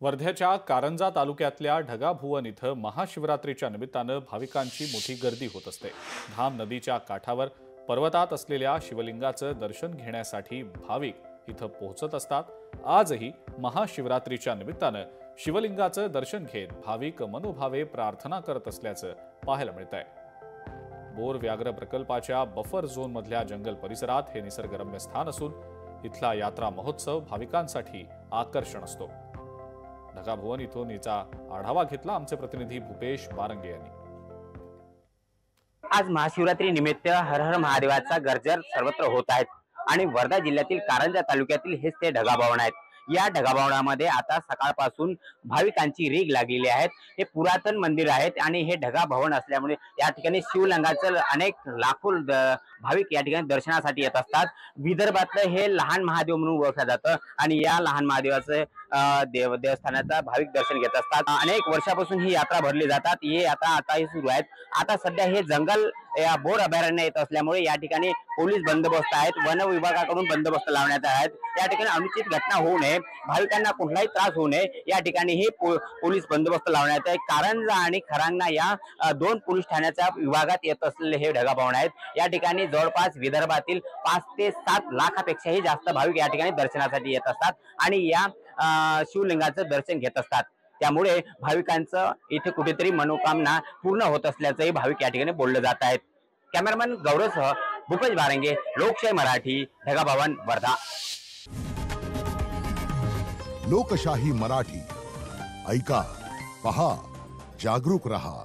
वर्ध्याच्या कारंजा तालुक्यातल्या ढगाभुवन इथं महाशिवरात्रीच्या निमित्तानं भाविकांची मोठी गर्दी होत असते। धाम नदीच्या काठावर पर्वतात असलेल्या शिवलिंगाचं दर्शन घेण्यासाठी भाविक इथं पोहोचत असतात। आजही महाशिवरात्रीच्या निमित्तानं शिवलिंगाचं दर्शन घेत भाविक मनोभावे प्रार्थना करत असल्याचं पाहायला मिळतंय। बोर व्याघ्र प्रकल्पाच्या बफर झोन मधल्या जंगल परिसरात हे निसर्गरम्य स्थान असून इथला यात्रा महोत्सव भाविकांसाठी आकर्षण असतो। ढगाभुवन इथून याचा आढावा घेतला आमचे प्रतिनिधी भूपेश बारंगे यांनी। आज महाशिवरात्री निमित्त हर हर महादेवाचा गरजर सर्वत्र होत आहेत आणि वर्धा जिल्ह्यातील कारंजा तालुक्यातील हेच ते ढगाभवन आहेत। या ढगाभवनामध्ये आता सकाळपासून भाविकांची रीघ लागलेली आहे। हे पुरातन मंदिर आहेत आणि हे ढगाभवन असल्यामुळे या ठिकाणी शिवलिंगाचं अनेक लाखो भाविक या ठिकाणी दर्शनासाठी येत असतात। विदर्भातलं हे लहान महादेव म्हणून ओळखलं जातं आणि या लहान महादेवाचं देवस्थानाचा भाविक दर्शन घेत असतात। अनेक वर्षापासून ही यात्रा भरली जातात। हे आताही सुरू आहेत। आता सध्या हे जंगल या बोर अभयारण्य येत असल्यामुळे या ठिकाणी पोलीस बंदोबस्त आहेत, वन विभागाकडून बंदोबस्त लावण्यात आहेत। या ठिकाणी अनुचित घटना होऊ नये, भाविकांना कुठलाही त्रास होऊ नये याठिकाणी हे पोलीस बंदोबस्त लावण्यात आहे। कारंजा आणि खरांगणा या दोन पोलीस ठाण्याच्या विभागात येत असलेले हे ढगाभवन आहेत। या ठिकाणी जवळपास विदर्भातील 5 ते 7 लाखापेक्षाही जास्त भाविक या ठिकाणी दर्शनासाठी येत असतात आणि या शिवलिंगाचं दर्शन घेत असतात। त्यामुळे भाविकांचं इथे कुठेतरी मनोकामना पूर्ण होत असल्याचंही भाविक या ठिकाणी बोललं जात आहेत। कॅमेरामॅन गौरवसह भूपेश बारंगे, लोकशाही मराठी, ढगाभवन, वर्धा। लोकशाही मराठी ऐका, पहा, जागरूक रहा।